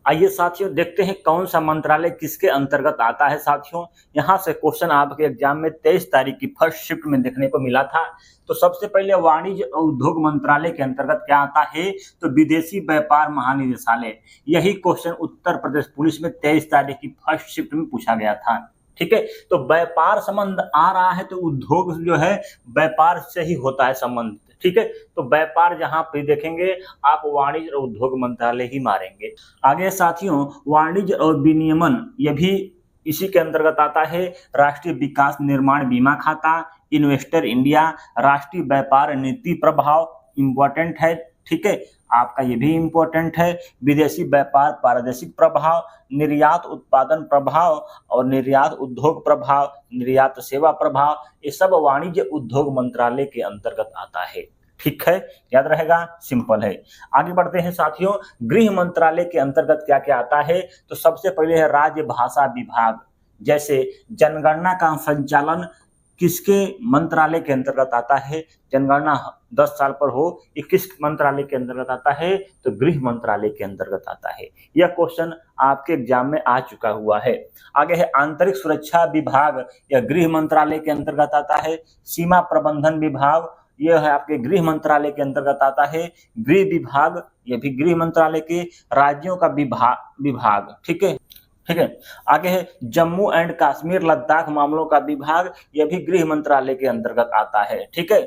आइए साथियों देखते हैं कौन सा मंत्रालय किसके अंतर्गत आता है। साथियों यहाँ से क्वेश्चन आपके एग्जाम में 23 तारीख की फर्स्ट शिफ्ट में देखने को मिला था। तो सबसे पहले वाणिज्य और उद्योग मंत्रालय के अंतर्गत क्या आता है, तो विदेशी व्यापार महानिदेशालय। यही क्वेश्चन उत्तर प्रदेश पुलिस में 23 तारीख की फर्स्ट शिफ्ट में पूछा गया था। ठीक है, तो व्यापार संबंध आ रहा है तो उद्योग जो है व्यापार से ही होता है संबंध। ठीक है, तो व्यापार जहां पे देखेंगे आप वाणिज्य और उद्योग मंत्रालय ही मारेंगे। आगे साथियों वाणिज्य और विनियमन यह भी इसी के अंतर्गत आता है। राष्ट्रीय विकास निर्माण बीमा खाता, इन्वेस्टर इंडिया, राष्ट्रीय व्यापार नीति प्रभाव इंपॉर्टेंट है। ठीक है, आपका ये भी इंपॉर्टेंट है। विदेशी व्यापार पारदर्शिक प्रभाव, निर्यात उत्पादन प्रभाव और निर्यात उद्योग प्रभाव, निर्यात सेवा प्रभाव, ये सब वाणिज्य उद्योग मंत्रालय के अंतर्गत आता है। ठीक है, याद रहेगा, सिंपल है। आगे बढ़ते हैं साथियों, गृह मंत्रालय के अंतर्गत क्या क्या आता है, तो सबसे पहले है राज्य भाषा विभाग। जैसे जनगणना का संचालन किसके मंत्रालय के अंतर्गत आता है, जनगणना 10 साल पर हो, ये किस मंत्रालय के अंतर्गत आता है, तो गृह मंत्रालय के अंतर्गत आता है। यह क्वेश्चन आपके एग्जाम में आ चुका हुआ है। आगे है आंतरिक सुरक्षा विभाग, यह गृह मंत्रालय के अंतर्गत आता है। सीमा प्रबंधन विभाग, यह है आपके गृह मंत्रालय के अंतर्गत आता है। गृह विभाग, यह भी गृह मंत्रालय के। राज्यों का विभाग, ठीक है। ठीक है, आगे है जम्मू एंड कश्मीर लद्दाख मामलों का विभाग, यह भी गृह मंत्रालय के अंतर्गत आता है। ठीक है,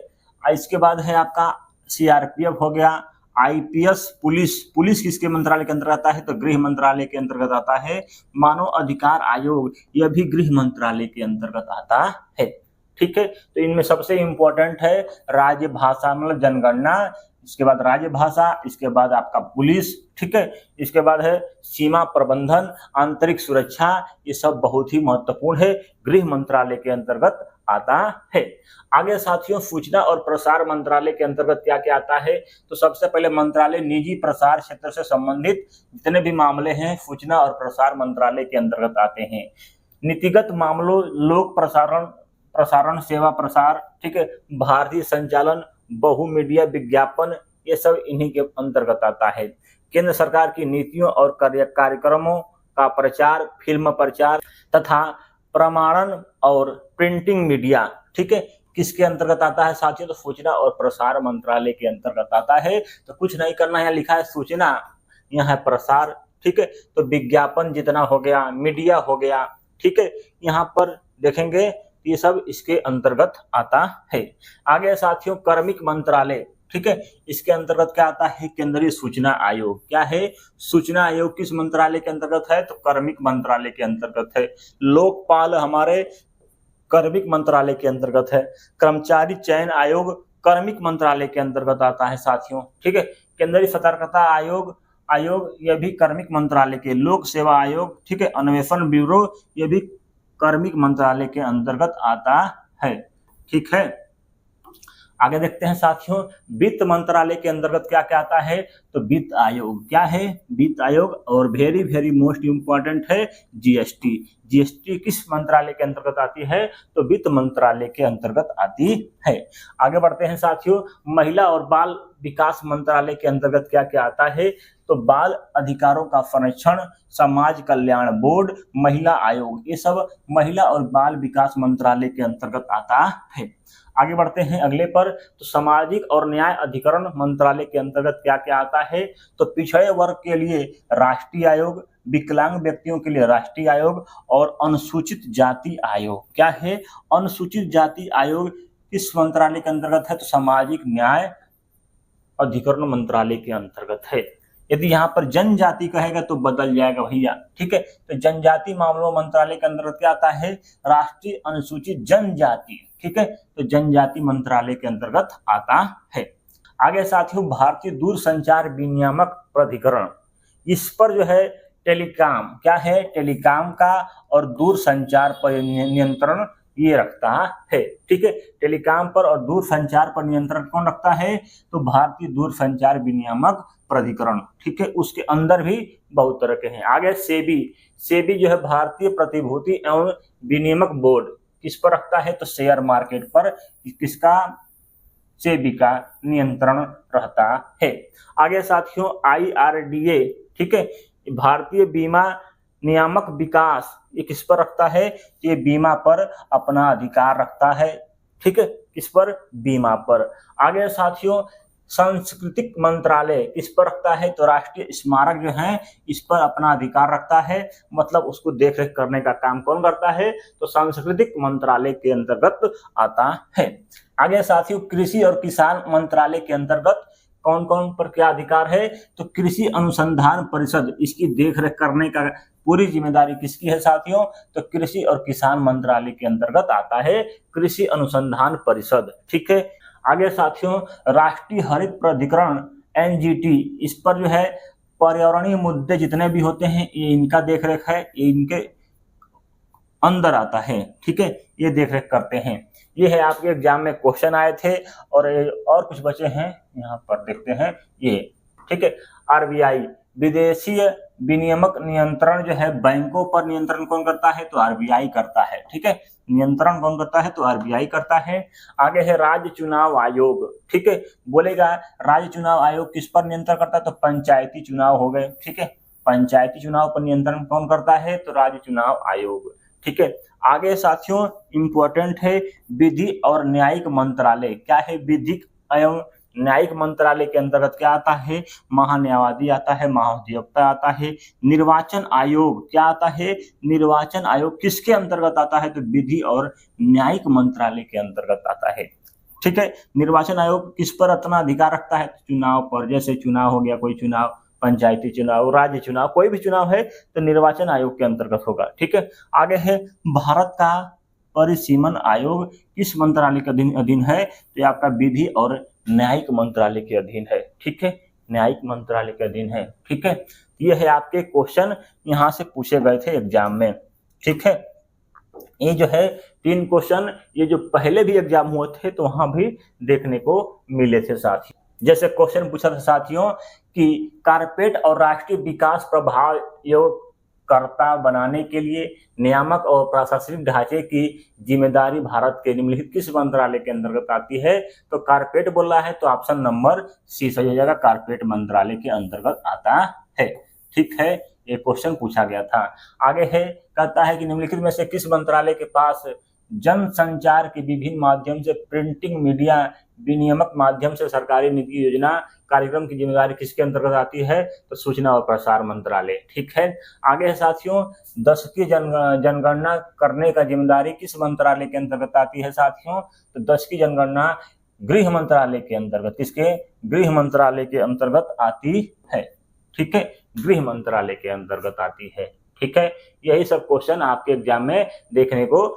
इसके बाद है आपका सीआरपीएफ हो गया, आईपीएस, पुलिस किसके मंत्रालय के अंतर्गत आता है, तो गृह मंत्रालय के अंतर्गत आता है। मानव अधिकार आयोग, यह भी गृह मंत्रालय के अंतर्गत आता है। ठीक है, तो इनमें सबसे इंपॉर्टेंट है राज्य भाषा मतलब जनगणना, इसके बाद राज्य भाषा, इसके बाद आपका पुलिस। ठीक है, इसके बाद है सीमा प्रबंधन, आंतरिक सुरक्षा, ये सब बहुत ही महत्वपूर्ण है, गृह मंत्रालय के अंतर्गत आता है। आगे साथियों सूचना और प्रसार मंत्रालय के अंतर्गत क्या क्या आता है, तो सबसे पहले मंत्रालय निजी प्रसार क्षेत्र से संबंधित जितने भी मामले हैं सूचना और प्रसार मंत्रालय के अंतर्गत आते हैं। नीतिगत मामलों, लोक प्रसारण सेवा प्रसार, ठीक है, भारतीय संचालन, बहुमीडिया विज्ञापन, ये सब इन्हीं के अंतर्गत आता है। केंद्र सरकार की नीतियों और कार्यक्रमों का प्रचार, फिल्म प्रचार तथा प्रमाणन और प्रिंटिंग मीडिया, ठीक है, किसके अंतर्गत आता है साथियों, तो सूचना और प्रसार मंत्रालय के अंतर्गत आता है। तो कुछ नहीं करना है, यहाँ लिखा है सूचना, यहाँ है प्रसार। ठीक है, तो विज्ञापन जितना हो गया, मीडिया हो गया, ठीक है, यहाँ पर देखेंगे ये सब इसके अंतर्गत आता है। आगे साथियों कार्मिक मंत्रालय, ठीक है, इसके अंतर्गत क्या आता है, केंद्रीय सूचना आयोग। क्या है, सूचना आयोग किस मंत्रालय के अंतर्गत है, तो कार्मिक मंत्रालय के अंतर्गत है। लोकपाल हमारे कार्मिक मंत्रालय के अंतर्गत है। कर्मचारी चयन आयोग कार्मिक मंत्रालय के अंतर्गत आता है साथियों। ठीक है, केंद्रीय सतर्कता आयोग यह भी कार्मिक मंत्रालय के। लोक सेवा आयोग, ठीक है, अन्वेषण ब्यूरो, यह भी कार्मिक मंत्रालय के अंतर्गत आता है। ठीक है, आगे देखते हैं साथियों वित्त मंत्रालय के अंतर्गत क्या क्या आता है, तो वित्त आयोग। क्या है, वित्त आयोग, और वेरी वेरी मोस्ट इंपॉर्टेंट है जीएसटी। जीएसटी किस मंत्रालय के अंतर्गत आती है, तो वित्त मंत्रालय के अंतर्गत आती है। आगे बढ़ते हैं साथियों महिला और बाल विकास मंत्रालय के अंतर्गत क्या क्या आता है, तो बाल अधिकारों का संरक्षण, समाज कल्याण बोर्ड, महिला आयोग, ये सब महिला और बाल विकास मंत्रालय के अंतर्गत आता है। आगे बढ़ते हैं अगले पर, तो सामाजिक और न्याय अधिकरण मंत्रालय के अंतर्गत क्या क्या आता है, तो पिछड़े वर्ग के लिए राष्ट्रीय आयोग, विकलांग व्यक्तियों के लिए राष्ट्रीय आयोग और अनुसूचित जाति आयोग। क्या है, अनुसूचित जाति आयोग किस मंत्रालय के अंतर्गत है, तो सामाजिक न्याय अधिकरण मंत्रालय के अंतर्गत है। यदि यहाँ पर जनजाति कहेगा तो बदल जाएगा भैया। ठीक है, तो जनजाति मामलों मंत्रालय के अंतर्गत क्या आता है, राष्ट्रीय अनुसूचित जनजाति। ठीक है, तो जनजाति मंत्रालय के अंतर्गत आता है। आगे साथियों भारतीय दूरसंचार विनियामक प्राधिकरण, इस पर जो है टेलीकॉम, क्या है, टेलीकॉम का और दूरसंचार पर नियंत्रण ये रखता है। ठीक है, टेलीकॉम पर और दूरसंचार पर नियंत्रण कौन रखता है, तो भारतीय दूरसंचार विनियामक प्राधिकरण। ठीक है, उसके अंदर भी बहुत तरह के हैं। आगे सेबी जो है भारतीय प्रतिभूति एवं विनियामक बोर्ड, किस पर रखता है, तो शेयर मार्केट पर किसका, सेबी का नियंत्रण रहता है। आगे साथियों आईआरडीए, ठीक है, भारतीय बीमा नियामक विकास ये किस पर रखता है? ये बीमा पर अपना अधिकार रखता है। ठीक है, किस पर? बीमा पर। आगे साथियों, सांस्कृतिक मंत्रालय किस पर रखता है? तो राष्ट्रीय स्मारक जो है इस पर अपना अधिकार रखता है, मतलब उसको देख रेख करने का काम कौन करता है? तो सांस्कृतिक मंत्रालय के अंतर्गत आता है। आगे साथियों, कृषि और किसान मंत्रालय के अंतर्गत कौन कौन पर क्या अधिकार है? तो कृषि अनुसंधान परिषद, इसकी देखरेख करने का पूरी जिम्मेदारी किसकी है साथियों? तो कृषि और किसान मंत्रालय के अंतर्गत आता है कृषि अनुसंधान परिषद। ठीक है, आगे साथियों, राष्ट्रीय हरित प्राधिकरण एनजीटी, इस पर जो है पर्यावरणीय मुद्दे जितने भी होते हैं ये इनका देखरेख है, ये इनके अंदर आता है। ठीक है, ये देखरेख करते हैं। ये है आपके एग्जाम में क्वेश्चन आए थे और कुछ बचे हैं, यहाँ पर देखते हैं ये। ठीक है, आरबीआई विदेशी विनियामक नियंत्रण जो है बैंकों पर नियंत्रण कौन करता है? तो आरबीआई करता है। ठीक है, नियंत्रण कौन करता है? तो आरबीआई करता है। आगे है राज्य चुनाव आयोग। ठीक है, बोलेगा राज्य चुनाव आयोग किस पर नियंत्रण करता है? तो पंचायती चुनाव हो गए। ठीक है, पंचायती चुनाव पर नियंत्रण कौन करता है? तो राज्य चुनाव आयोग। ठीक है, आगे साथियों इंपॉर्टेंट है विधि और न्यायिक मंत्रालय। क्या है? विधिक एवं न्यायिक मंत्रालय के अंतर्गत क्या आता है? महान्यायवादी आता है, महाधिवक्ता आता है। निर्वाचन आयोग क्या आता है? निर्वाचन आयोग किसके अंतर्गत आता है? तो विधि और न्यायिक मंत्रालय के अंतर्गत आता है। ठीक है, निर्वाचन आयोग किस पर अपना अधिकार रखता है? चुनाव पर, जैसे चुनाव हो गया, कोई चुनाव, पंचायती चुनाव, राज्य चुनाव, कोई भी चुनाव है तो निर्वाचन आयोग के अंतर्गत होगा। ठीक है, आगे है भारत का परिसीमन आयोग किस मंत्रालय के अधीन है? तो ये आपका विधि और न्यायिक मंत्रालय के अधीन है। ठीक है, न्यायिक मंत्रालय के अधीन है। ठीक है, ये है आपके क्वेश्चन यहाँ से पूछे गए थे एग्जाम में। ठीक है, ये जो है 3 क्वेश्चन ये जो पहले भी एग्जाम हुए थे तो वहां भी देखने को मिले थे साथियों। जैसे क्वेश्चन पूछा था साथियों कि कारपेट और राष्ट्रीय विकास प्रभाव कर्ता बनाने के लिए नियामक और प्रशासनिक ढांचे की जिम्मेदारी भारत के निम्नलिखित किस मंत्रालय के अंतर्गत आती है? तो कारपेट बोल रहा है तो ऑप्शन नंबर सी सही हो जाएगा, कारपेट मंत्रालय के अंतर्गत आता है। ठीक है, ये क्वेश्चन पूछा गया था। आगे है, कहता है कि निम्नलिखित में से किस मंत्रालय के पास जनसंचार के विभिन्न माध्यम से प्रिंटिंग मीडिया विनियामक माध्यम से सरकारी नीति योजना कार्यक्रम की जिम्मेदारी किसके अंतर्गत आती है? तो सूचना और प्रसार मंत्रालय। ठीक है, आगे है साथियों, 10 की जनगणना करने का जिम्मेदारी किस मंत्रालय के अंतर्गत आती है साथियों? तो 10 की जनगणना गृह मंत्रालय के अंतर्गत, किसके? गृह मंत्रालय के अंतर्गत आती है। ठीक है, गृह मंत्रालय के अंतर्गत आती है। ठीक है, यही सब क्वेश्चन आपके एग्जाम में देखने को